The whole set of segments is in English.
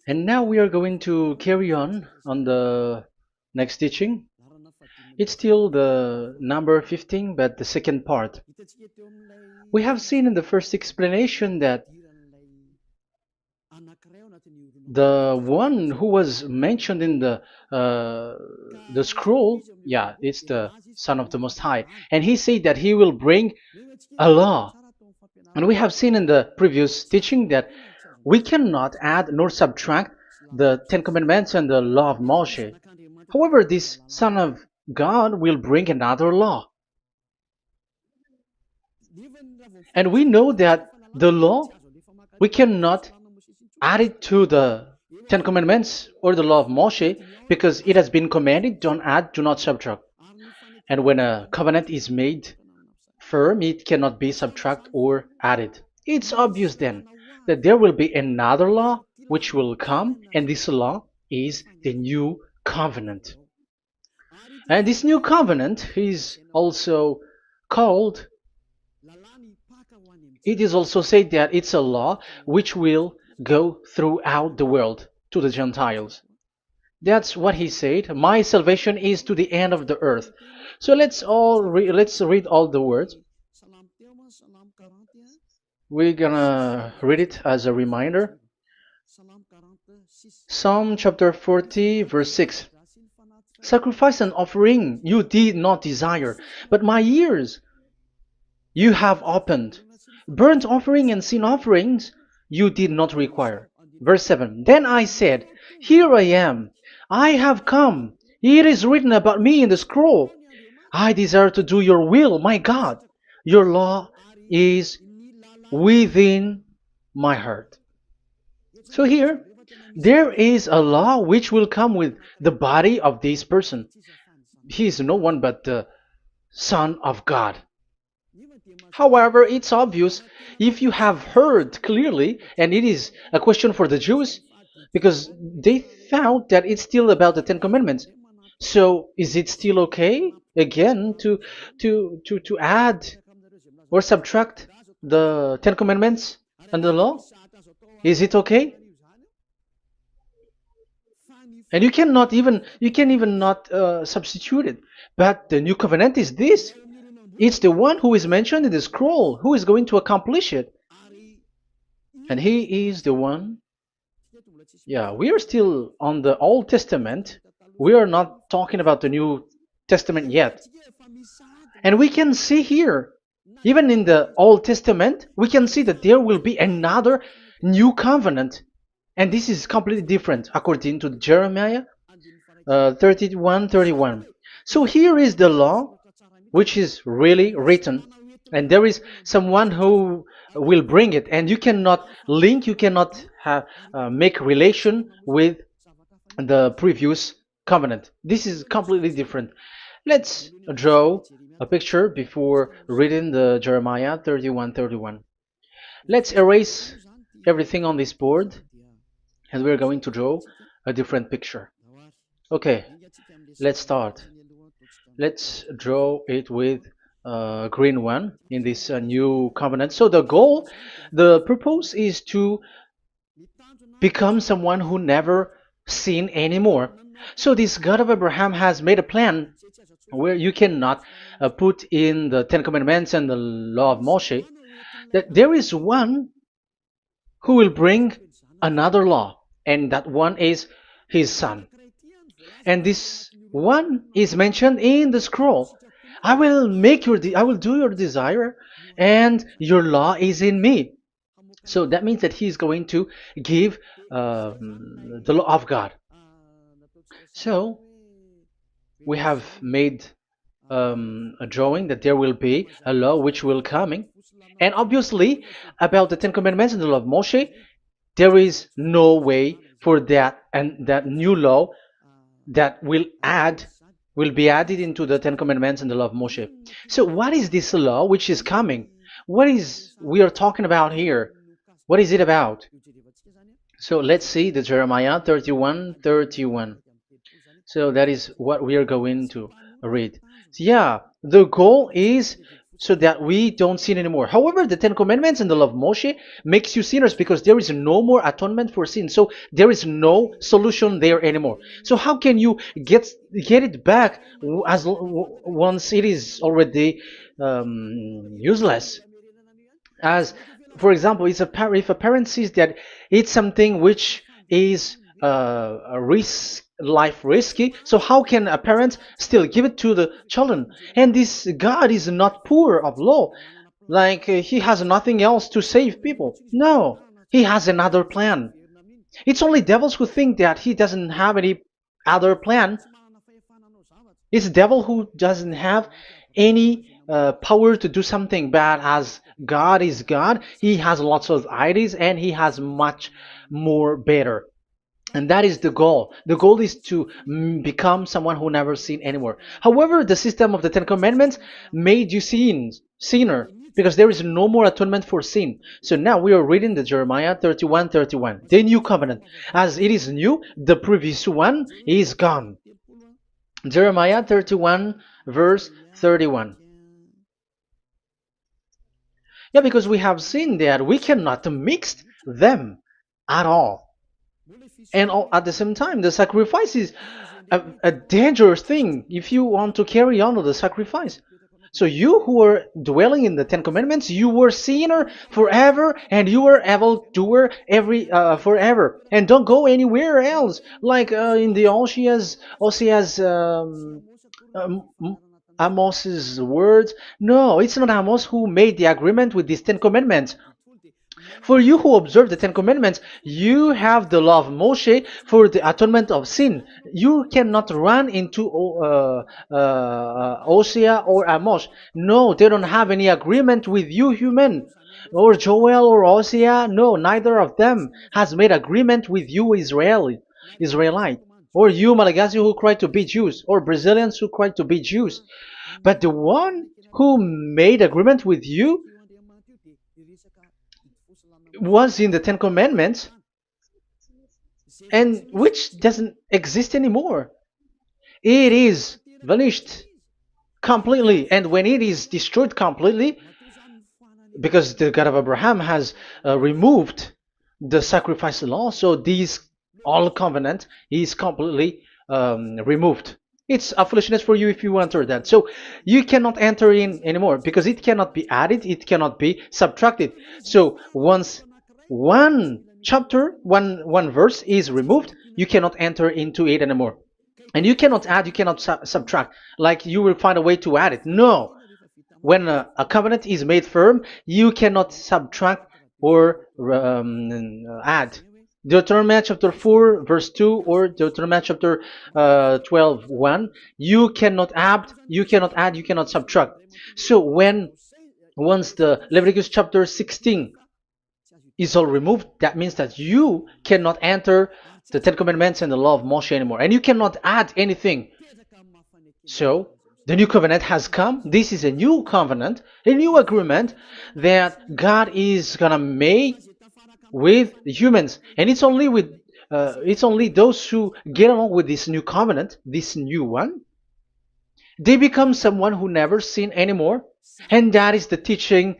And now we are going to carry on the next teaching. It's still the number 15, but the second part. We have seen in the first explanation that the one who was mentioned in the scroll, yeah, it's the Son of the Most High, and he said that he will bring a law. And we have seen in the previous teaching that we cannot add nor subtract the Ten Commandments and the law of Moshe. However, this Son of God will bring another law. And we know that the law, we cannot add it to the Ten Commandments or the law of Moshe because it has been commanded, don't add, do not subtract. And when a covenant is made firm, it cannot be subtracted or added. It's obvious then that there will be another law which will come, and this law is the new covenant. And this new covenant is also called, it is also said that it's a law which will go throughout the world to the Gentiles. That's what he said. My salvation is to the end of the earth. So let's read all the words. We're gonna read it as a reminder. Psalm chapter 40, verse 6. Sacrifice and offering you did not desire, but my ears you have opened. Burnt offering and sin offerings you did not require. Verse 7. Then I said, here I am. I have come. It is written about me in the scroll. I desire to do your will, my God. Your law is within my heart. So here, there is a law which will come with the body of this person. He is no one but the Son of God. However, it's obvious if you have heard clearly, and it is a question for the Jews, because they found that it's still about the Ten Commandments. So is it still okay again to add or subtract the Ten Commandments and the law? Is it okay? And you can even not substitute it. But the new covenant is this. It's the one who is mentioned in the scroll who is going to accomplish it. And he is the one. Yeah, we are still on the Old Testament. We are not talking about the New Testament yet. And we can see here, even in the Old Testament, we can see that there will be another new covenant. And this is completely different according to Jeremiah 31:31. So here is the law which is really written, and there is someone who will bring it, and you cannot link, you cannot make relation with the previous covenant. This is completely different. Let's draw a picture before reading the Jeremiah 31:31. Let's erase everything on this board, and we're going to draw a different picture. Okay, let's start. Let's draw it with a green one in this new covenant. So the purpose is to become someone who never sin anymore. So this God of Abraham has made a plan where you cannot put in the Ten Commandments and the law of Moshe, that there is one who will bring another law, and that one is his son. And this one is mentioned in the scroll. I will do your desire, and your law is in me. So that means that he is going to give the law of God. So we have made a drawing that there will be a law which will coming, and obviously about the Ten Commandments and the law of Moshe, there is no way for that and that new law that will be added into the Ten Commandments and the law of Moshe. So what is this law which is coming? What is we are talking about here? What is it about? So let's see the Jeremiah 31:31. So that is what we are going to read. So yeah, the goal is so that we don't sin anymore. However, the Ten Commandments and the law of Moshe makes you sinners because there is no more atonement for sin. So there is no solution there anymore. So how can you get it back once it is already useless? As for example, if a parent sees that it's something which is a risk life risky, so how can a parent still give it to the children? And this God is not poor of law, like he has nothing else to save people. No, he has another plan. It's only devils who think that he doesn't have any other plan. It's the devil who doesn't have any power to do something bad. As God is God, he has lots of ideas and he has much more better. And that is the goal. The goal is to become someone who never sin anymore. However, the system of the Ten Commandments made you sinner, because there is no more atonement for sin. So now we are reading the Jeremiah 31:31, the new covenant. As it is new, the previous one is gone. Jeremiah 31 verse 31. Yeah, because we have seen that we cannot mix them at all. And at the same time, the sacrifice is a dangerous thing if you want to carry on with the sacrifice. So you who are dwelling in the Ten Commandments, you were sinner forever, and you were evil doer forever, and don't go anywhere else. Like in the Osea's Amos's words. No, it's not Amos who made the agreement with these Ten Commandments. For you who observe the Ten Commandments, you have the law of Moshe for the atonement of sin. You cannot run into Osea or Amos. No, they don't have any agreement with you, human. Or Joel or Osea. No, neither of them has made agreement with you, Israelite. Or you, Malagasy, who cry to be Jews. Or Brazilians who cry to be Jews. But the one who made agreement with you was in the Ten Commandments, and which doesn't exist anymore. It is vanished completely, and when it is destroyed completely, because the God of Abraham has removed the sacrifice law, so this all covenant is completely removed. It's a foolishness for you if you enter that. So you cannot enter in anymore because it cannot be added, it cannot be subtracted. So once one chapter, one verse is removed, you cannot enter into it anymore. And you cannot add, you cannot subtract. Like you will find a way to add it. No. When a covenant is made firm, you cannot subtract or add. Deuteronomy chapter 4 verse 2 or Deuteronomy chapter 12:1, you cannot add, you cannot subtract. So once the Leviticus chapter 16 is all removed, that means that you cannot enter the Ten Commandments and the law of Moshe anymore, and you cannot add anything. So the new covenant has come. This is a new covenant, a new agreement that God is gonna make with humans, and it's only those who get along with this new covenant, this new one, they become someone who never sin anymore. And that is the teaching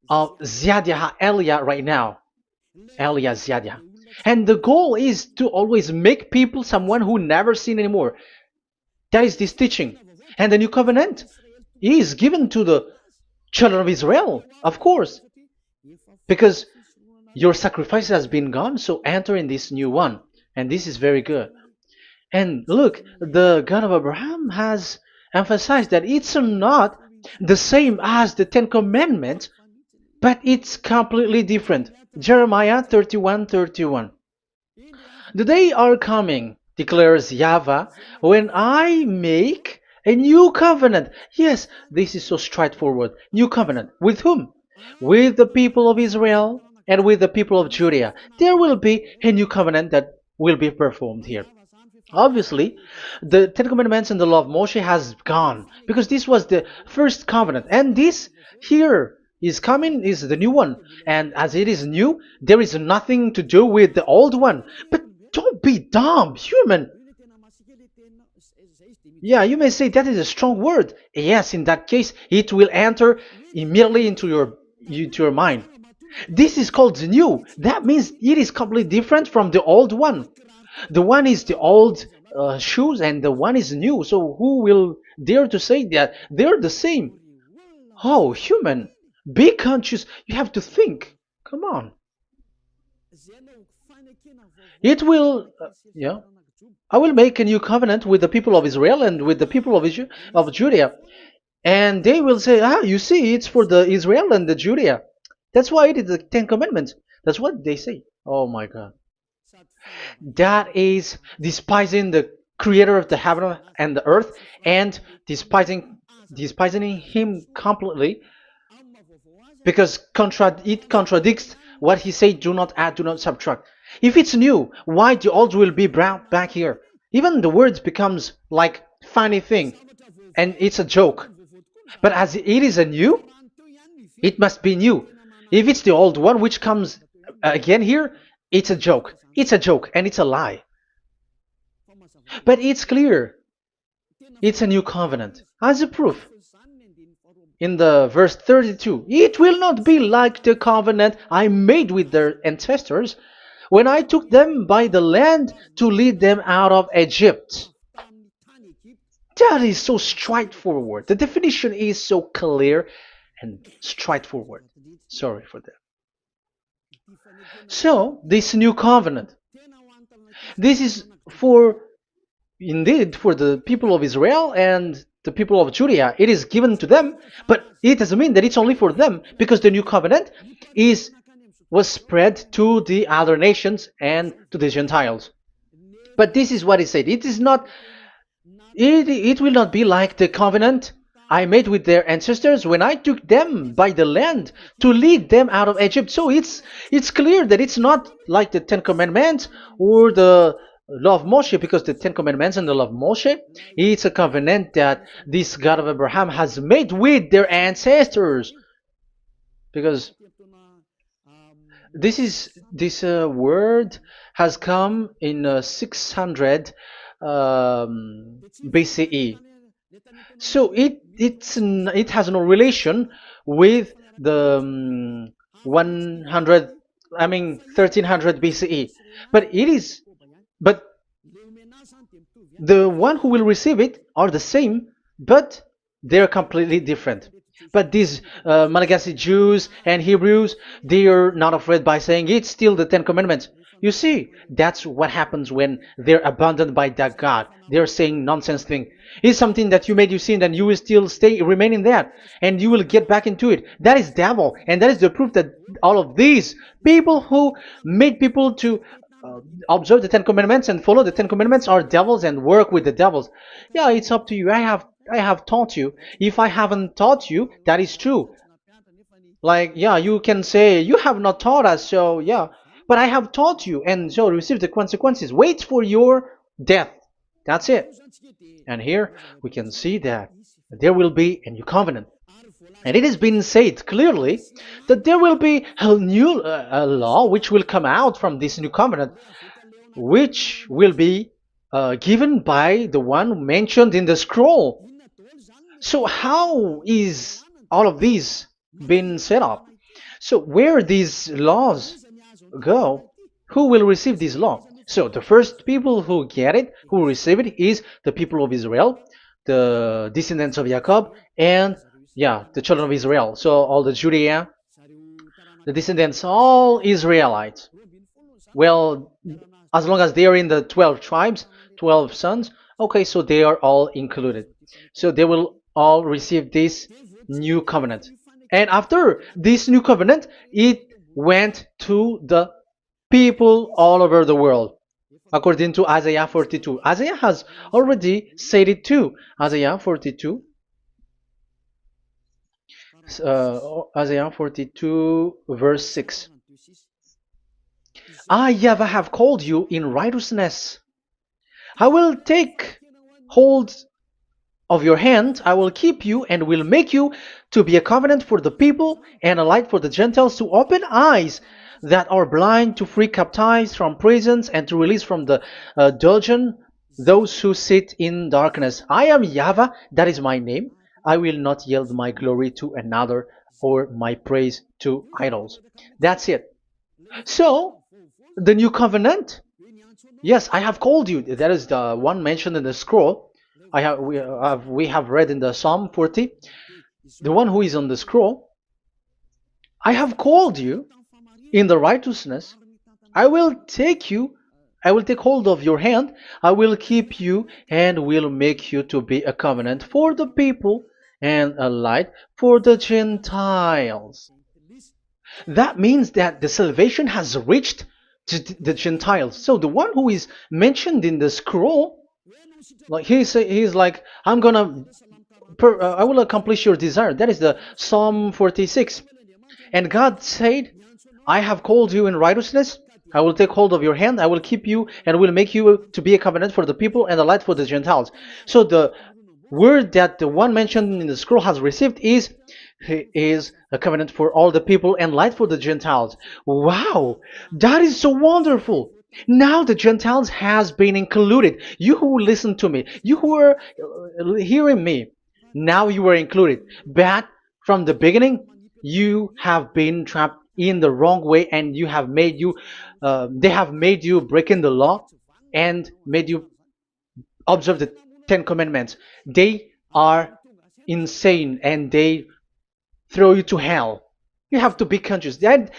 of Ziadia Elia right now, Elia Ziadia. And the goal is to always make people someone who never sin anymore. That is this teaching. And the new covenant is given to the children of Israel, of course, because your sacrifice has been gone, so enter in this new one. And this is very good. And look, the God of Abraham has emphasized that it's not the same as the Ten Commandments, but it's completely different. Jeremiah 31:31. The day are coming, declares YAHVAH, when I make a new covenant. Yes, this is so straightforward. New covenant. With whom? With the people of Israel and with the people of Judea. There will be a new covenant that will be performed here. Obviously, the Ten Commandments and the law of Moshe has gone because this was the first covenant, and this here is coming is the new one. And as it is new, there is nothing to do with the old one. But don't be dumb, human. Yeah, you may say that is a strong word. Yes, in that case, it will enter immediately into your mind. This is called the new. That means it is completely different from the old one. The one is the old shoes and the one is new. So who will dare to say that they're the same? Oh, human, be conscious. You have to think. Come on. It will, yeah. I will make a new covenant with the people of Israel and with the people of Judea. And they will say, ah, you see, it's for the Israel and the Judea. That's why it is the Ten Commandments. That's what they say. Oh my God. That is despising the creator of the heaven and the earth and despising him completely because it contradicts what he said, do not add, do not subtract. If it's new, why the old will be brought back here? Even the words becomes like funny thing and it's a joke. But as it is a new, it must be new. If it's the old one which comes again here, it's a joke. It's a joke and it's a lie. But it's clear. It's a new covenant. As a proof, in the verse 32, it will not be like the covenant I made with their ancestors when I took them by the land to lead them out of Egypt. That is so straightforward. The definition is so clear and straightforward. Sorry for that. So, this new covenant, this is indeed for the people of Israel and the people of Judea. It is given to them, but it doesn't mean that it's only for them, because the new covenant was spread to the other nations and to the Gentiles. But this is what he said. It will not be like the covenant I made with their ancestors when I took them by the land to lead them out of Egypt. So it's clear that it's not like the Ten Commandments or the law of Moshe, because the Ten Commandments and the law of Moshe, it's a covenant that this God of Abraham has made with their ancestors. Because this word has come in 600 BCE. So it has no relation with the 1300 BCE. But the one who will receive it are the same, but they're completely different. But these Malagasy Jews and Hebrews, they are not afraid by saying it's still the Ten Commandments. You see, that's what happens when they're abandoned by that God. They're saying nonsense thing. It's something that you made you sin, and you will still remain in that, and you will get back into it. That is devil, and that is the proof that all of these people who made people to observe the Ten Commandments and follow the Ten Commandments are devils and work with the devils. Yeah, it's up to you. I have taught you. If I haven't taught you, that is true. Like, yeah, you can say you have not taught us, so yeah. But I have taught you, and so receive the consequences. Wait for your death. That's it. And here we can see that there will be a new covenant. And it has been said clearly that there will be a new law which will come out from this new covenant, which will be given by the one mentioned in the scroll. So how is all of these been set up? So where these laws go, who will receive this law? So the first people who get it, who receive it, is the people of Israel, the descendants of Jacob, and the children of Israel. So all the Judea, the descendants, all Israelites. Well, as long as they are in the 12 tribes, 12 sons, okay, so they are all included. So they will all receive this new covenant. And after this new covenant, it went to the people all over the world, according to Isaiah 42. Isaiah has already said it too. Isaiah 42. Isaiah 42 verse 6. I, YAHVAH, have called you in righteousness. I will take hold of your hand, I will keep you and will make you to be a covenant for the people and a light for the Gentiles, to open eyes that are blind, to free captives from prisons, and to release from the dungeon those who sit in darkness. I am YAHVAH, that is my name. I will not yield my glory to another or my praise to idols. That's it. So, the new covenant, yes, I have called you. That is the one mentioned in the scroll. We have read in the Psalm 40, the one who is on the scroll. I have called you in the righteousness. I will take you, I will take hold of your hand, I will keep you, and will make you to be a covenant for the people and a light for the Gentiles. That means that the salvation has reached to the Gentiles. So the one who is mentioned in the scroll, like he's like, I will accomplish your desire. That is the Psalm 46. And God said, I have called you in righteousness. I will take hold of your hand. I will keep you and will make you to be a covenant for the people and a light for the Gentiles. So the word that the one mentioned in the scroll has received is he is a covenant for all the people and light for the Gentiles. Wow, that is so wonderful. Now the Gentiles has been included. You who listen to me, you who are hearing me, now you are included. But from the beginning, you have been trapped in the wrong way, and they have made you breaking the law and made you observe the Ten Commandments. They are insane and they throw you to hell. You have to be conscious. That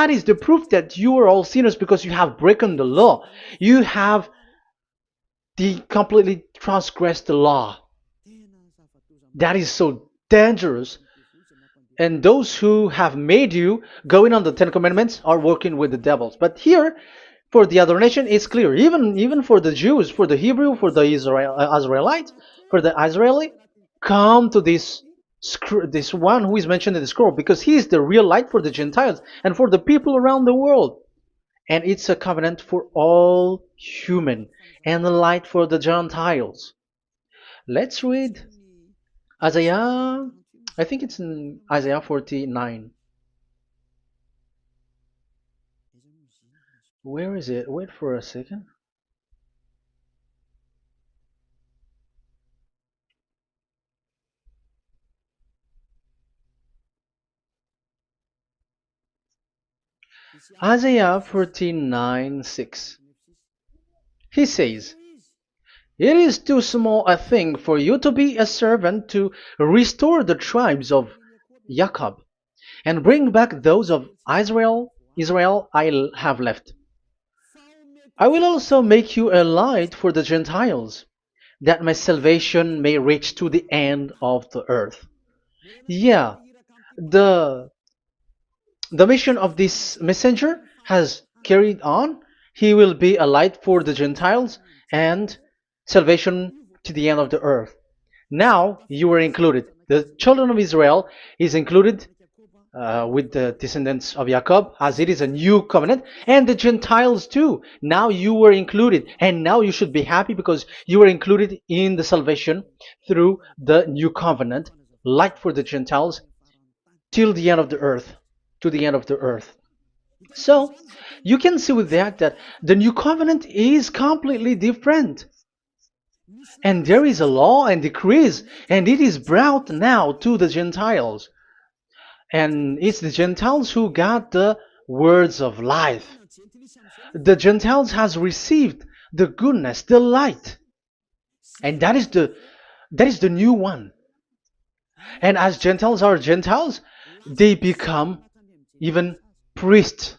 is the proof that you are all sinners because you have broken the law. You have completely transgressed the law. That is so dangerous. And those who have made you going on the Ten Commandments are working with the devils. But here, for the other nation, it's clear. Even for the Jews, for the Hebrew, for the Israelite, for the Israeli, come to this one who is mentioned in the scroll, because he is the real light for the Gentiles and for the people around the world. And it's a covenant for all human and a light for the Gentiles. Let's read Isaiah. I think it's in Isaiah 49. Where is it? Wait for a second. Isaiah 49:6. He says, it is too small a thing for you to be a servant to restore the tribes of Jacob and bring back those of Israel I have left. I will also make you a light for the Gentiles, that my salvation may reach to the end of the earth. Yeah, the the mission of this messenger has carried on. He will be a light for the Gentiles and salvation to the end of the earth. Now you are included. The children of Israel is included with the descendants of Jacob, as it is a new covenant, and the Gentiles too. Now you were included, and now you should be happy because you were included in the salvation through the new covenant, light for the Gentiles, till the end of the earth, to the end of the earth. So you can see with that the new covenant is completely different. And there is a law and decrees, and it is brought now to the Gentiles. And it's the Gentiles who got the words of life. The Gentiles has received the goodness, the light. And that is the new one. And as Gentiles are Gentiles, they become even priests.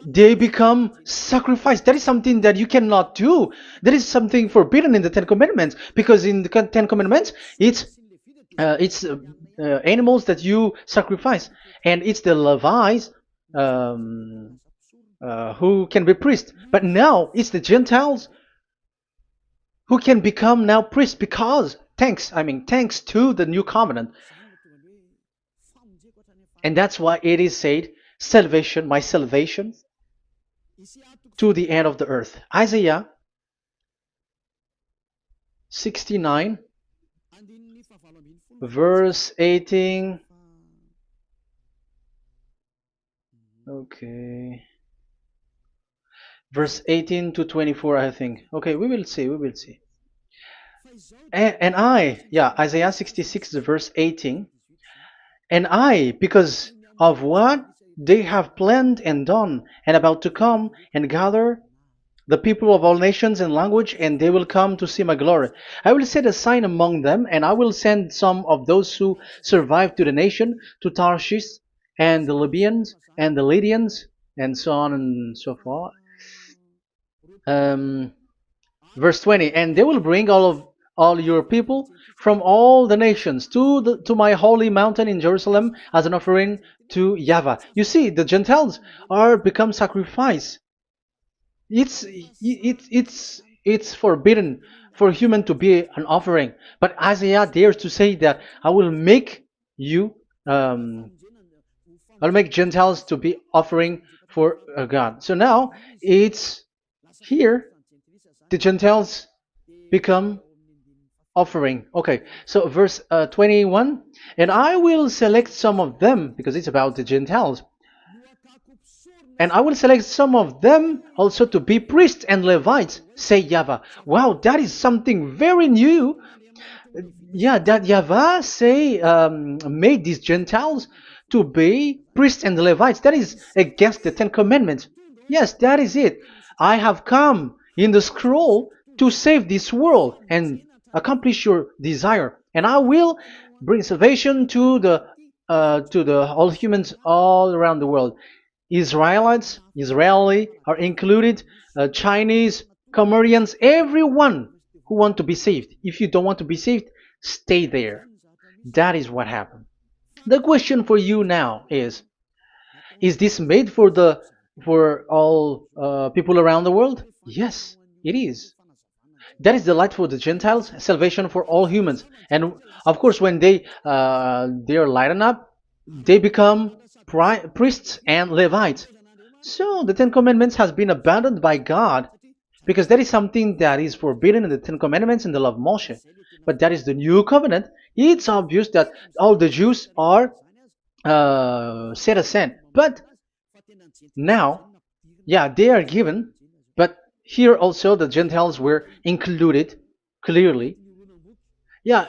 They become sacrificed. That is something that you cannot do. That is something forbidden in the Ten Commandments, because in the Ten Commandments, it's animals that you sacrifice, and it's the Levites who can be priests. But now it's the Gentiles who can become now priests, because thanks to the new covenant. And that's why it is said, salvation, my salvation, to the end of the earth. Isaiah 69, verse 18. Okay. Verse 18 to 24, I think. Okay, we will see. And I, yeah, Isaiah 66, verse 18, and I, because of what they have planned and done, and about to come and gather the people of all nations and language, and they will come to see my glory. I will set a sign among them, and I will send some of those who survive to the nation, to Tarshish, and the Libyans, and the Lydians, and so on and so forth. Um, Verse 20, and they will bring all your people from all the nations to my holy mountain in Jerusalem as an offering to YAHVAH. You see, the Gentiles are become sacrifice. It's forbidden for human to be an offering. But Isaiah dares to say that you um, I'll make Gentiles to be offering for God. So now it's here the Gentiles become offering. Okay, so verse 21, and I will select some of them, because it's about the Gentiles, and I will select some of them also to be priests and Levites, say YAHVAH. Wow, that is something very new. Yeah, that YAHVAH say made these Gentiles to be priests and Levites. That is against the Ten Commandments. Yes, that is it. I have come in the scroll to save this world and accomplish your desire, and I will bring salvation to the all humans all around the world. Israeli are included, Chinese, Comorians, everyone who want to be saved. If you don't want to be saved, stay there. That is what happened. The question for you now is this made for all people around the world? Yes, it is. That is the light for the Gentiles, salvation for all humans. And of course, when they are lightened up, they become priests and Levites. So the Ten Commandments has been abandoned by God, because that is something that is forbidden in the Ten Commandments in the law of Moshe. But that is the new covenant. It's obvious that all the Jews are set aside. But now, yeah, they are given, but here also the Gentiles were included clearly. Yeah,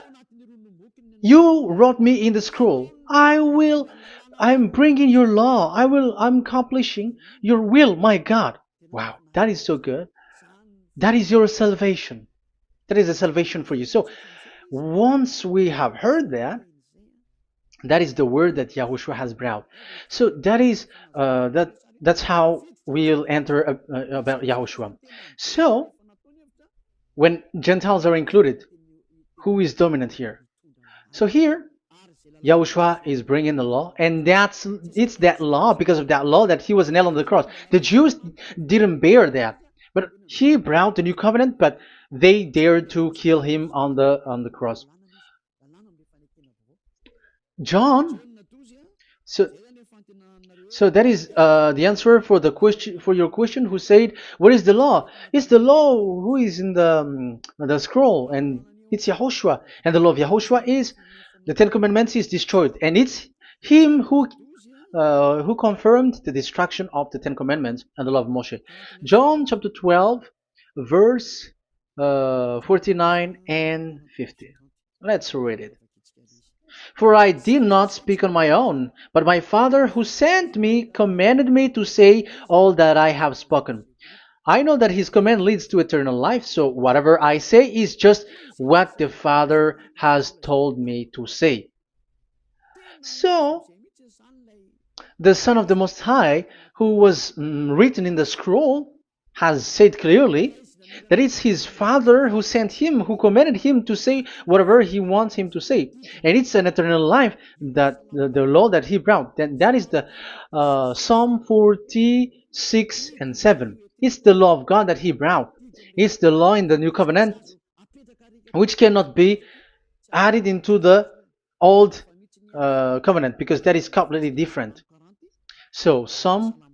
you wrote me in the scroll. I'm bringing your law. I'm accomplishing your will, my God. Wow, that is so good. That is your salvation. That is a salvation for you. So once we have heard that, that is the word that Yahushua has brought. So that's how we'll enter about Yahushua. So when Gentiles are included, who is dominant here? So here, Yahushua is bringing the law, and it's that law, because of that law, that he was nailed on the cross. The Jews didn't bear that, but he brought the new covenant, but they dared to kill him on the cross. John, so so that is the answer for your question. Who said, "What is the law?" It's the law who is in the scroll, and it's Yahushua. And the law of Yahushua is the Ten Commandments is destroyed, and it's him who confirmed the destruction of the Ten Commandments and the law of Moshe. John chapter 12, verse 49 and 50. Let's read it. For I did not speak on my own, but my Father who sent me commanded me to say all that I have spoken. I know that his command leads to eternal life, so whatever I say is just what the Father has told me to say. So, the Son of the Most High, who was written in the scroll, has said clearly that it's his Father who sent him, who commanded him to say whatever he wants him to say. And it's an eternal life, that the law that he brought. That is the Psalm 46 and 7. It's the law of God that he brought. It's the law in the new covenant, which cannot be added into the old covenant, because that is completely different. So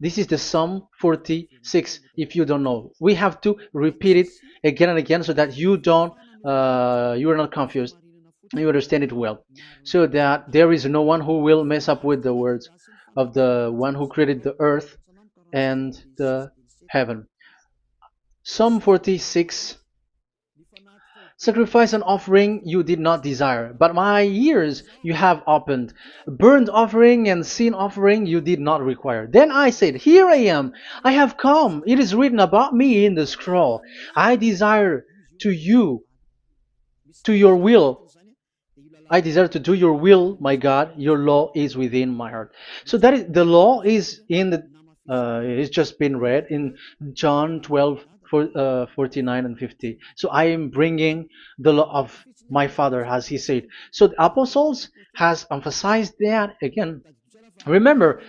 this is the Psalm 46. If you don't know, we have to repeat it again and again, so that you are not confused. You understand it well, so that there is no one who will mess up with the words of the one who created the earth and the heaven. Psalm 46. Sacrifice and offering you did not desire, but my ears you have opened. Burnt offering and sin offering you did not require. Then I said, here I am. I have come. It is written about me in the scroll. I desire to you, to your will. I desire to do your will, my God. Your law is within my heart. So that is the law is in the it's just been read in John 12 49 and 50. So I am bringing the law of my Father, as he said. So the apostles has emphasized that again. Remember,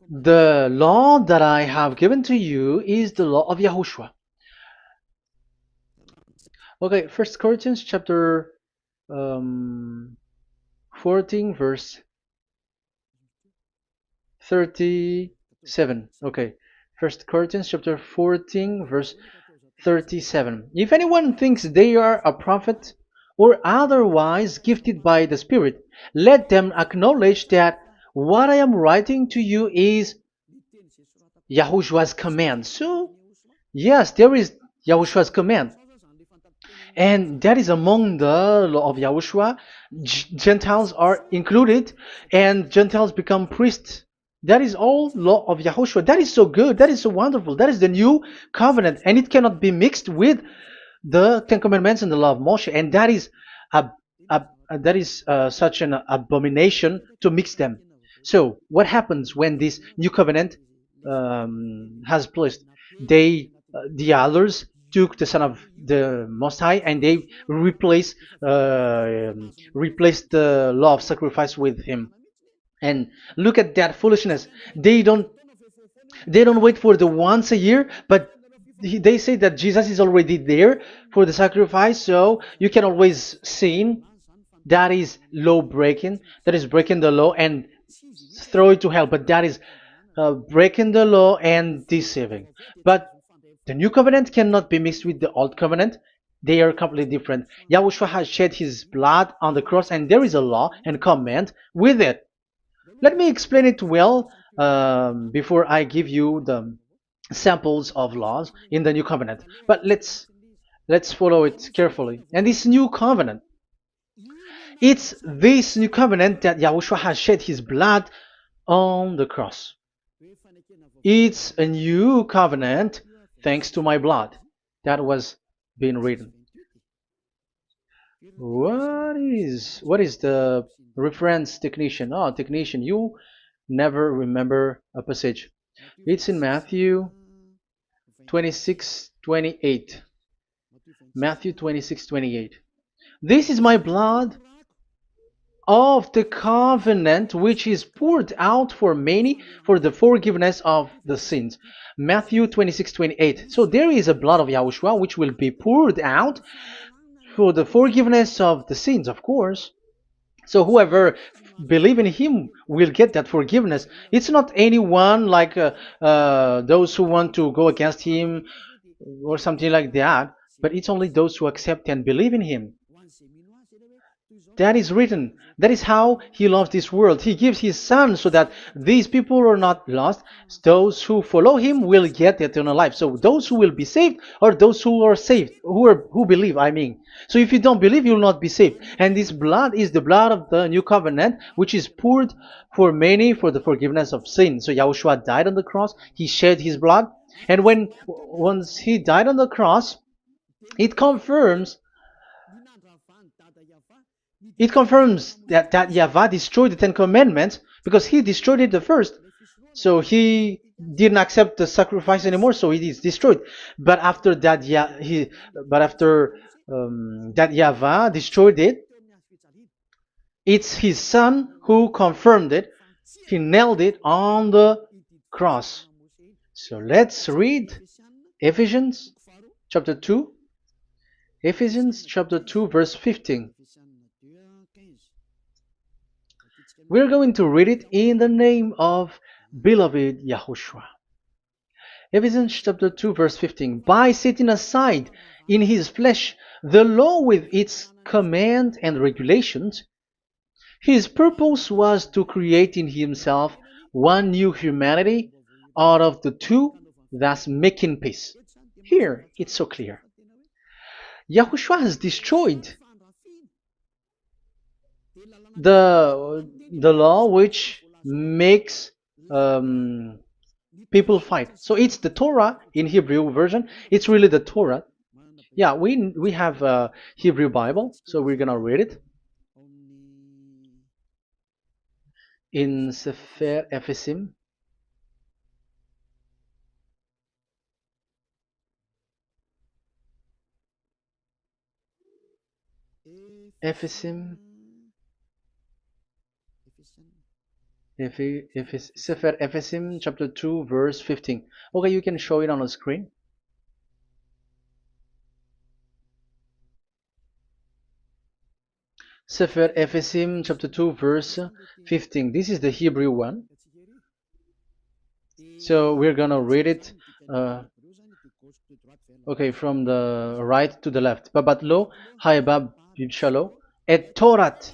the law that I have given to you is the law of Yahushua. Okay, First Corinthians chapter um, 14 verse 37. Okay. First Corinthians chapter 14 verse 37. If anyone thinks they are a prophet or otherwise gifted by the Spirit, let them acknowledge that what I am writing to you is Yahushua's command. So, yes, there is Yahushua's command. And that is among the law of Yahushua. Gentiles are included, and Gentiles become priests. That is all law of Yahushua. That is so good. That is so wonderful. That is the new covenant, and it cannot be mixed with the Ten Commandments and the law of Moshe. And that is such an abomination to mix them. So, what happens when this new covenant has placed? The others took the Son of the Most High and they replaced the law of sacrifice with him. And look at that foolishness. They don't wait for the once a year, but they say that Jesus is already there for the sacrifice, so you can always sin. That is law breaking. That is breaking the law and throw it to hell. But that is breaking the law and deceiving. But the new covenant cannot be mixed with the old covenant. They are completely different. Yahushua has shed his blood on the cross, and there is a law and command with it. Let me explain it well before I give you the samples of laws in the new covenant. But let's follow it carefully. And this new covenant, it's this new covenant that Yahushua has shed his blood on the cross. It's a new covenant thanks to my blood that was being written. What is the reference technician? Oh, technician, you never remember a passage. It's in Matthew 26:28. Matthew 26:28. This is my blood of the covenant which is poured out for many for the forgiveness of the sins. Matthew 26:28. So there is a blood of Yahushua which will be poured out for the forgiveness of the sins, of course. So whoever believe in him will get that forgiveness. It's not anyone like those who want to go against him or something like that, but it's only those who accept and believe in him. That is written. That is how he loves this world. He gives his son so that these people are not lost. Those who follow him will get eternal life. So those who will be saved are those who are saved, who believe, I mean. So if you don't believe, you will not be saved. And this blood is the blood of the new covenant, which is poured for many for the forgiveness of sin. So Yahushua died on the cross. He shed his blood. And once he died on the cross, it confirms that YAHVAH destroyed the Ten Commandments because he destroyed it the first. So he didn't accept the sacrifice anymore, so it is destroyed. But after that, that YAHVAH destroyed it, it's his son who confirmed it. He nailed it on the cross. So let's read Ephesians chapter 2. Ephesians chapter 2 verse 15. We're going to read it in the name of beloved Yahushua. Ephesians chapter 2 verse 15. By setting aside in his flesh the law with its command and regulations, his purpose was to create in himself one new humanity out of the two, thus making peace. Here, it's so clear. Yahushua has destroyed the law which makes people fight. So it's the Torah in Hebrew version. It's really the Torah. Yeah, we have a Hebrew Bible, so we're gonna read it in Sefer Efesim. Efesim. Sefer Efesim chapter 2 verse 15. Okay, you can show it on the screen. Sefer Efesim chapter 2 verse 15. This is the Hebrew one. So we're gonna read it okay, from the right to the left. Babat lo haibab shalo et Torat.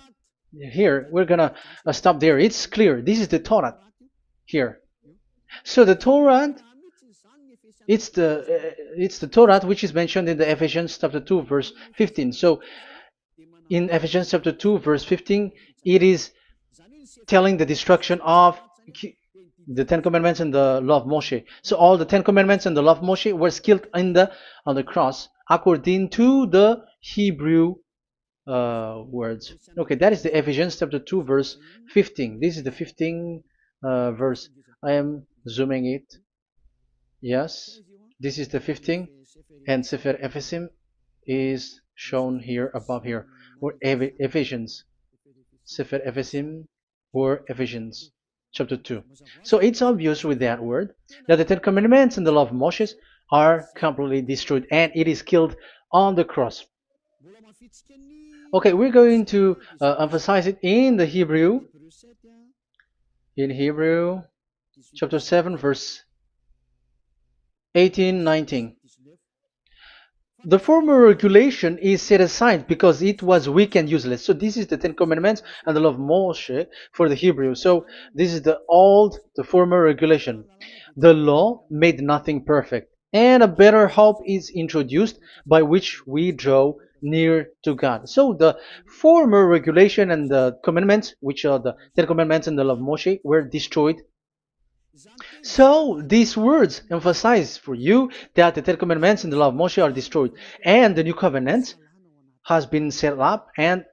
Here we're gonna stop there. It's clear. This is the Torah here. So the Torah, it's the Torah which is mentioned in the Ephesians chapter 2 verse 15. So in Ephesians chapter 2 verse 15, it is telling the destruction of the Ten Commandments and the law of Moshe. So all the Ten Commandments and the law of Moshe were killed on the cross according to the Hebrew words. Okay, that is the Ephesians chapter 2 verse 15. This is the 15 verse. I am zooming it. Yes, this is the 15, and Sefer Ephesim is shown here above here, or Ephesians. Sefer Ephesim or Ephesians chapter 2. So it's obvious with that word that the Ten Commandments and the law of Moses are completely destroyed, and it is killed on the cross. Okay, we're going to emphasize it in the Hebrew. In Hebrew chapter 7 verse 18, 19. The former regulation is set aside because it was weak and useless. So this is the Ten Commandments and the law of Moshe for the Hebrew. So this is the former regulation. The law made nothing perfect, and a better hope is introduced by which we draw near to God. So the former regulation and the commandments, which are the Ten Commandments and the law of Moshe, were destroyed. So these words emphasize for you that the Ten Commandments and the law of Moshe are destroyed, and the new covenant has been set up, and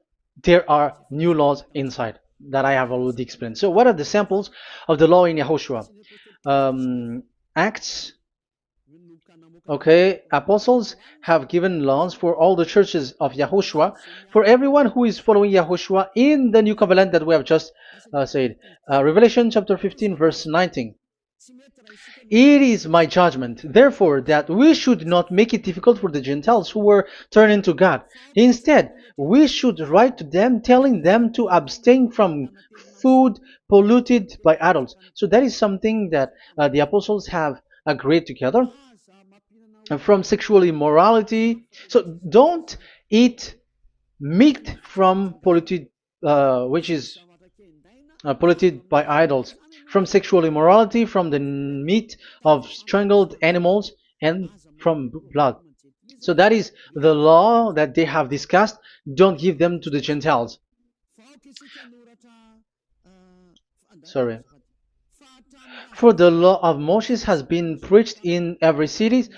there are new laws inside that I have already explained. So what are the samples of the law in Yahushua? Acts. Okay, apostles have given laws for all the churches of Yahushua, for everyone who is following Yahushua in the new covenant that we have just said. Revelation chapter 15 verse 19. It is my judgment, therefore, that we should not make it difficult for the Gentiles who were turning to God. Instead, we should write to them telling them to abstain from food polluted by idols. So that is something that the apostles have agreed together. From sexual immorality. So don't eat meat from polluted, which is polluted by idols, from sexual immorality, from the meat of strangled animals, and from blood. So that is the law that they have discussed. Don't give them to the Gentiles. Sorry. For the law of Moses has been preached in every city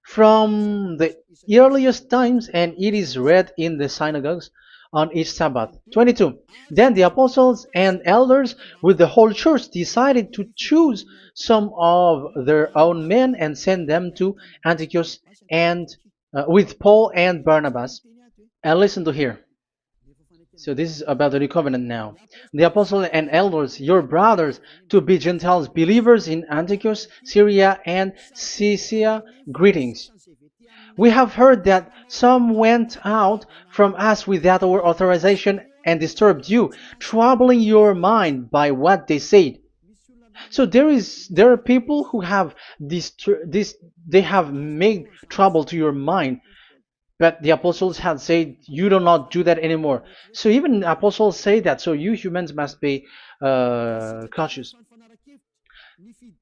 from the earliest times, and it is read in the synagogues on each Sabbath. 22. Then the apostles and elders with the whole church decided to choose some of their own men and send them to Antioch and with Paul and Barnabas. And listen to here. So this is about the new covenant now. The apostles and elders, your brothers, to be Gentiles believers in Antioch, Syria, and Cilicia, greetings. We have heard that some went out from us without our authorization and disturbed you, troubling your mind by what they said. So there are people who have they have made trouble to your mind, but the apostles had said you do not do that anymore. So even the apostles say that. So you humans must be cautious.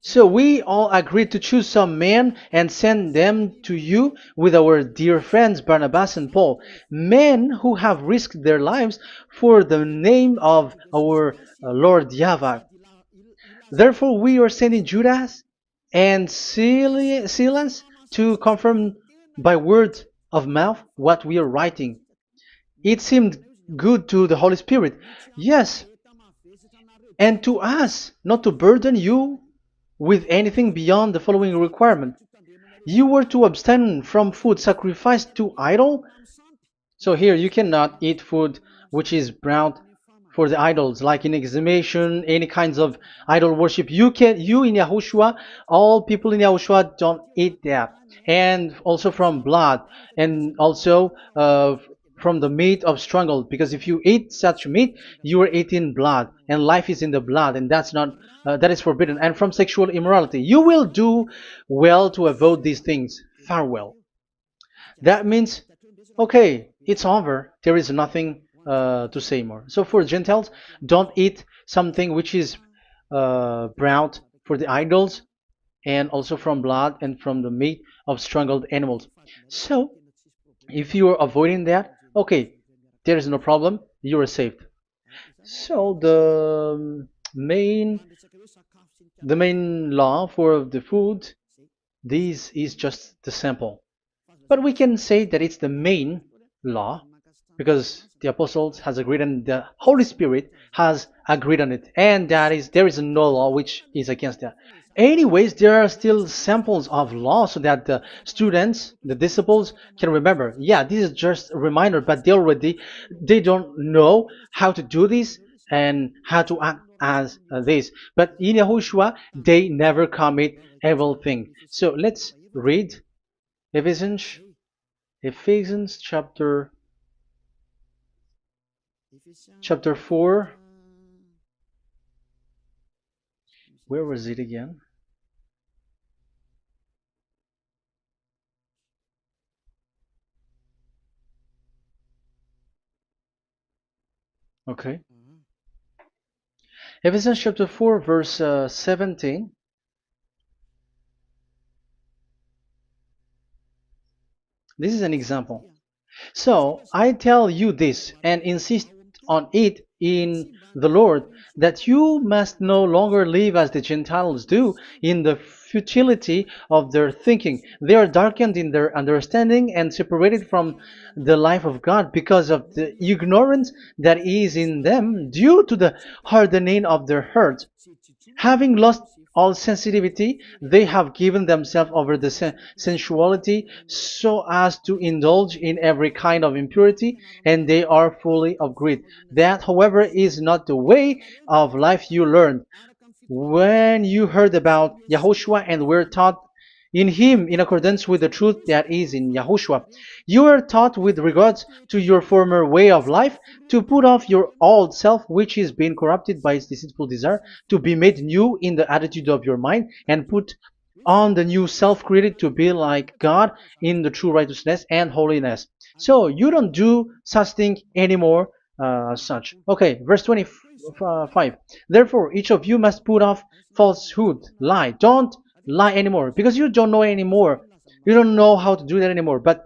So we all agreed to choose some men and send them to you with our dear friends Barnabas and Paul, men who have risked their lives for the name of our Lord YAHVAH. Therefore, we are sending Judas and Silas to confirm by word of mouth what we are writing. It seemed good to the Holy Spirit, yes, and to us, not to burden you with anything beyond the following requirement. You were to abstain from food sacrificed to idol. So here you cannot eat food which is brought for the idols, like in exhumation, any kinds of idol worship. You in Yahushua, all people in Yahushua don't eat that. And also from blood, and also from the meat of strangled, because if you eat such meat, you are eating blood, and life is in the blood, and that's not that is forbidden. And from sexual immorality, you will do well to avoid these things. Farewell. That means, okay, it's over. There is nothing to say more. So for Gentiles, don't eat something which is brought for the idols, and also from blood and from the meat of strangled animals. So if you are avoiding that, okay, there is no problem. You are saved. So the main law for the food, this is just the sample. But we can say that it's the main law because the apostles has agreed and the Holy Spirit has agreed on it, and that is there is no law which is against that. Anyways, there are still samples of law so that the students, the disciples, can remember. Yeah, this is just a reminder, but they don't know how to do this and how to act as this. But in Yahushua, they never commit evil thing. So let's read Ephesians Ephesians chapter 4. Where was it again? Okay. Ephesians chapter 4 verse 17. This is an example. So I tell you this and insist on it in the Lord, that you must no longer live as the Gentiles do in the futility of their thinking. They are darkened in their understanding and separated from the life of God because of the ignorance that is in them due to the hardening of their hearts. Having lost all sensitivity, they have given themselves over to sensuality so as to indulge in every kind of impurity, and they are fully of greed. That, however, is not the way of life you learned when you heard about Yahushua and were taught in him in accordance with the truth that is in Yahushua. You are taught with regards to your former way of life to put off your old self, which is being corrupted by its deceitful desire, to be made new in the attitude of your mind, and put on the new self created to be like God in the true righteousness and holiness. So you don't do such thing anymore. Such. Okay, verse 25. Therefore, each of you must put off falsehood, lie. Don't lie anymore because you don't know anymore. You don't know how to do that anymore. But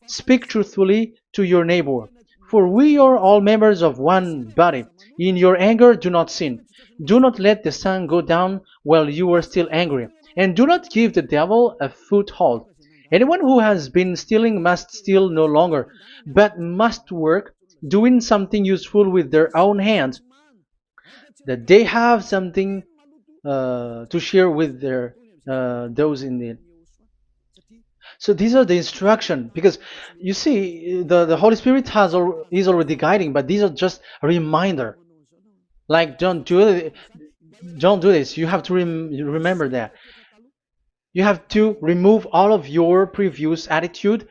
speak truthfully to your neighbor. For we are all members of one body. In your anger, do not sin. Do not let the sun go down while you are still angry. And do not give the devil a foothold. Anyone who has been stealing must steal no longer, but must work, doing something useful with their own hands, that they have something to share with their those in need. So these are the instruction because you see the Holy Spirit is already guiding, but these are just a reminder. Like don't do this. You have to remember that. You have to remove all of your previous attitude.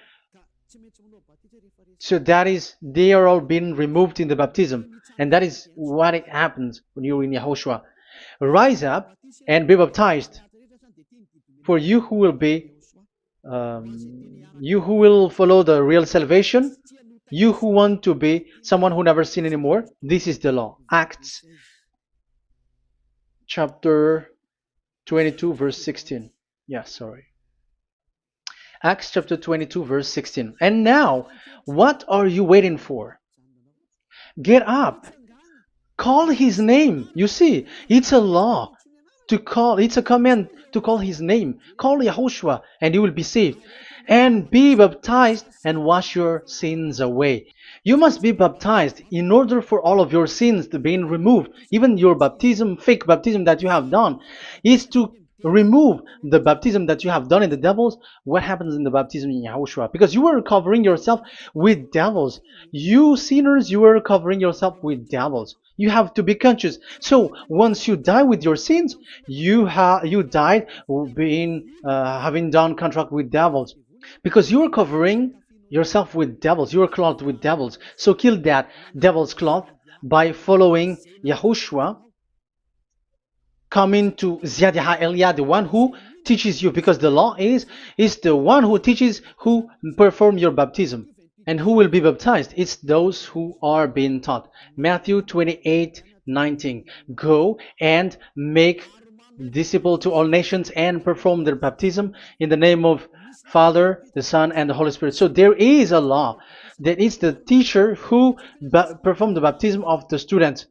So that is they are all being removed in the baptism, and that is what it happens when you're in Yahushua. Rise up and be baptized, for you who will follow the real salvation, you who want to be someone who never sin anymore. This is the law. Acts chapter 22 verse 16. Yeah, sorry. Acts chapter 22 verse 16. And now, what are you waiting for? Get up. Call his name. You see, it's a law to call, it's a command to call his name. Call Yahushua and you will be saved. And be baptized and wash your sins away. You must be baptized in order for all of your sins to be removed. Even your baptism, fake baptism that you have done, is to remove the baptism that you have done in the devils. What happens in the baptism in Yahushua? Because you were covering yourself with devils. You sinners, you were covering yourself with devils. You have to be conscious. So once you die with your sins, you died being having done contract with devils, because you are covering yourself with devils. You are clothed with devils. So kill that devil's cloth by following Yahushua, coming to Ziad Elia, the one who teaches you, because the law is the one who teaches who perform your baptism. And who will be baptized? It's those who are being taught. Matthew 28:19. Go and make disciple to all nations and perform their baptism in the name of Father, the Son, and the Holy Spirit. So there is a law that is the teacher who perform the baptism of the students.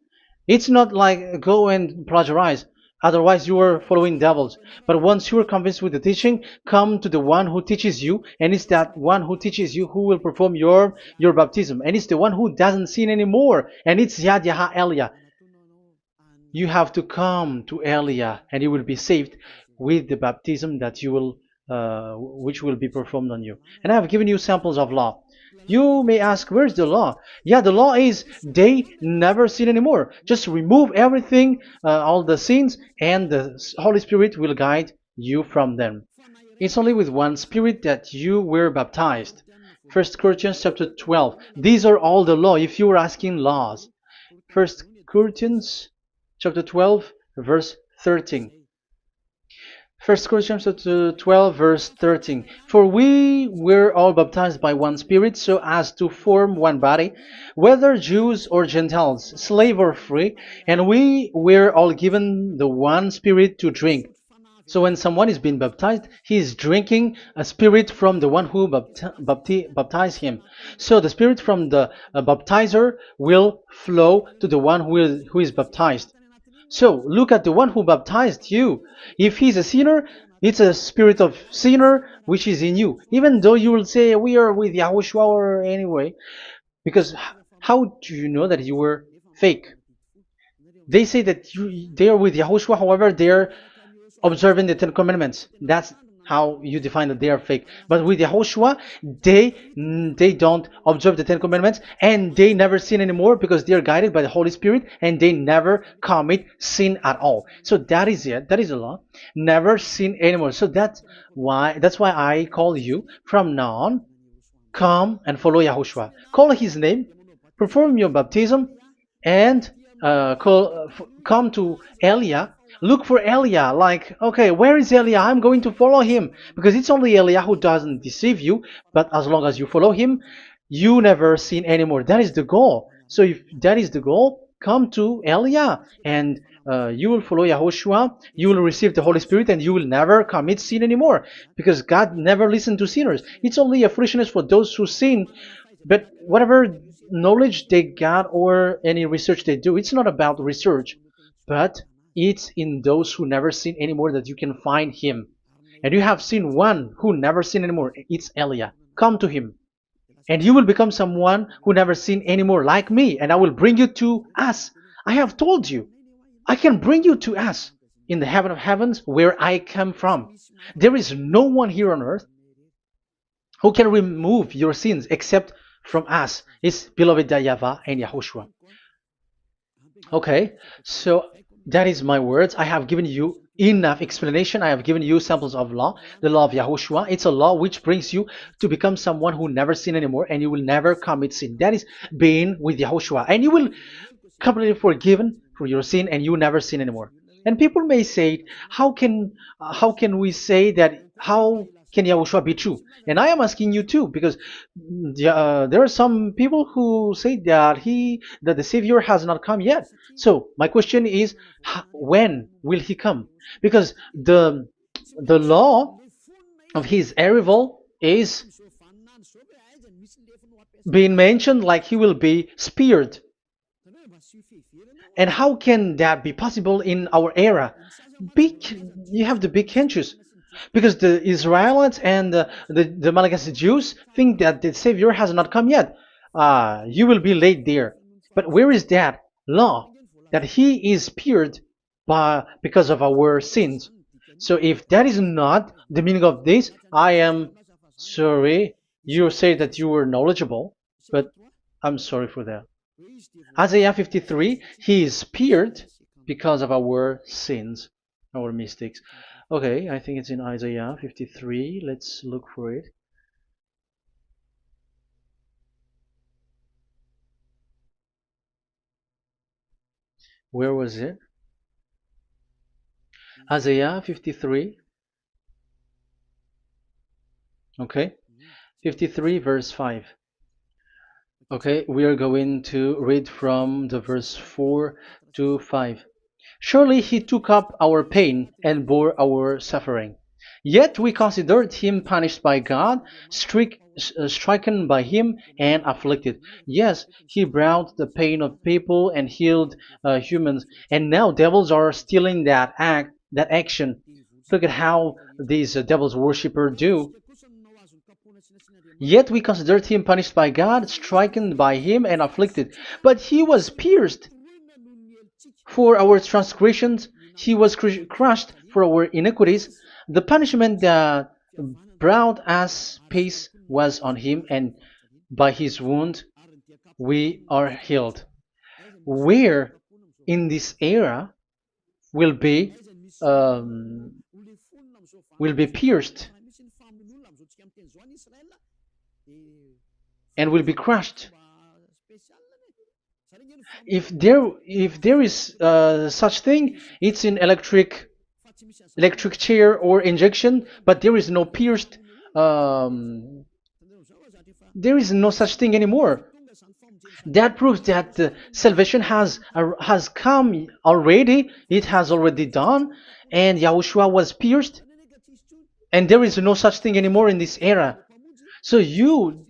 It's not like go and plagiarize. Otherwise, you are following devils. But once you are convinced with the teaching, come to the one who teaches you, and it's that one who teaches you who will perform your baptism, and it's the one who doesn't sin anymore, and it's Yad Yaha Elia. You have to come to Elia, and you will be saved with the baptism that you will, which will be performed on you. And I have given you samples of law. You may ask, where's the law? Yeah, the law is they never sin anymore. Just remove everything, all the sins, and the Holy Spirit will guide you from them. It's only with one Spirit that you were baptized. 1 Corinthians chapter 12. These are all the law, if you were asking laws. 1 Corinthians chapter 12, verse 13. 1 Corinthians chapter 12, verse 13. For we were all baptized by one Spirit, so as to form one body, whether Jews or Gentiles, slave or free, and we were all given the one Spirit to drink. So when someone is being baptized, he is drinking a spirit from the one who baptized him. So the spirit from the baptizer will flow to the one who is baptized. So look at the one who baptized you. If he's a sinner, it's a spirit of sinner which is in you. Even though you will say we are with YAHOSHUAH or anyway, because how do you know that you were fake? They say that they are with YAHOSHUAH, however, they are observing the Ten Commandments. That's how you define that they are fake. But with YAHOSHUAH, they don't observe the Ten Commandments, and they never sin anymore because they are guided by the Holy Spirit, and they never commit sin at all. So that is it. That is the law. Never sin anymore. So that's why I call you from now on. Come and follow YAHOSHUAH. Call his name, perform your baptism, and come to Elia. Look for Elia, like, okay, where is Elia? I'm going to follow him, because it's only Elia who doesn't deceive you, but as long as you follow him, you never sin anymore. That is the goal. So if that is the goal, come to Elia, and you will follow YAHOSHUAH, you will receive the Holy Spirit, and you will never commit sin anymore, because God never listened to sinners. It's only a foolishness for those who sin, but whatever knowledge they got or any research they do, it's not about research, but it's in those who never sin anymore that you can find him. And you have seen one who never sin anymore. It's Elia. Come to him, and you will become someone who never sin anymore, like me, and I will bring you to us. I have told you, I can bring you to us in the heaven of heavens where I come from. There is no one here on earth who can remove your sins except from us. It's beloved YAHVAH and YAHOSHUAH. Okay, so that is my words. I have given you enough explanation. I have given you samples of law, the law of YAHOSHUAH. It's a law which brings you to become someone who never sin anymore, and you will never commit sin. That is being with YAHOSHUAH, and you will completely forgiven for your sin, and you will never sin anymore. And people may say, how can we say that? How can Yahushua be true? And I am asking you too, because there are some people who say that the Savior has not come yet. So my question is, when will he come? Because the law of his arrival is being mentioned like he will be speared. And how can that be possible in our era? You have to be conscious, because the Israelites and the Malagasy Jews think that the Savior has not come yet. You will be late there. But where is that law that He is speared because of our sins? So if that is not the meaning of this, I am sorry. You say that you were knowledgeable, but I'm sorry for that. Isaiah 53, he is speared because of our sins, our mistakes. Okay, I think it's in Isaiah 53. Let's look for it. Where was it? Isaiah 53. Okay, 53 verse 5. Okay, we are going to read from the verse 4 to 5. Surely he took up our pain and bore our suffering. Yet we considered him punished by God, stricken by him, and afflicted. Yes, he brought the pain of people and healed humans. And now devils are stealing that action. Look at how these devils worshippers do. Yet we considered him punished by God, stricken by him, and afflicted. But he was pierced for our transgressions, he was crushed for our iniquities. The punishment that brought us peace was on him, and by his wound we are healed. Where in this era will be um, will be pierced and will be crushed. If there is such thing, it's in electric chair or injection, but there is no pierced. Um, there is no such thing anymore. That proves that salvation has come already. It has already done, and Yahushua was pierced, and there is no such thing anymore in this era. So you,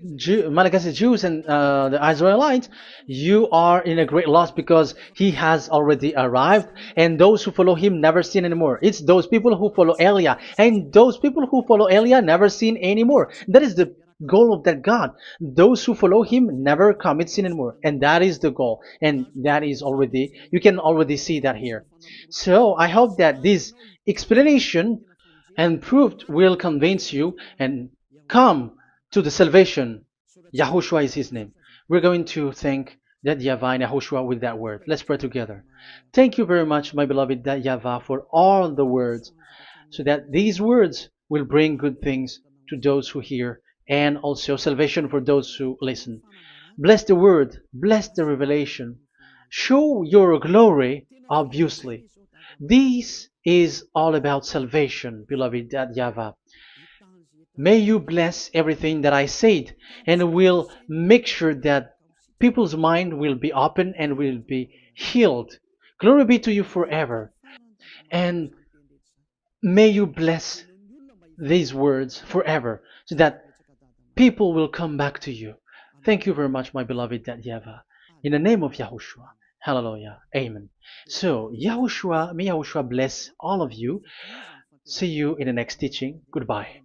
Malagasy Jews and the Israelites, you are in a great loss because he has already arrived, and those who follow him never sin anymore. It's those people who follow Elia, and those people who follow Elia never sin anymore. That is the goal of that God. Those who follow him never commit sin anymore, and that is the goal. And that is already, you can already see that here. So I hope that this explanation and proof will convince you and come to the salvation. Yahushua is his name. We're going to thank that YAHVAH and Yahushua with that word. Let's pray together. Thank you very much, my beloved that YAHVAH, for all the words, so that these words will bring good things to those who hear, and also salvation for those who listen. Bless the word, bless the revelation. Show your glory, obviously. This is all about salvation, beloved that YAHVAH. May you bless everything that I said, and will make sure that people's mind will be open and will be healed. Glory be to you forever. And may you bless these words forever, so that people will come back to you. Thank you very much, my beloved that YAHVAH. In the name of Yahushua. Hallelujah. Amen. So, Yahushua, may Yahushua bless all of you. See you in the next teaching. Goodbye.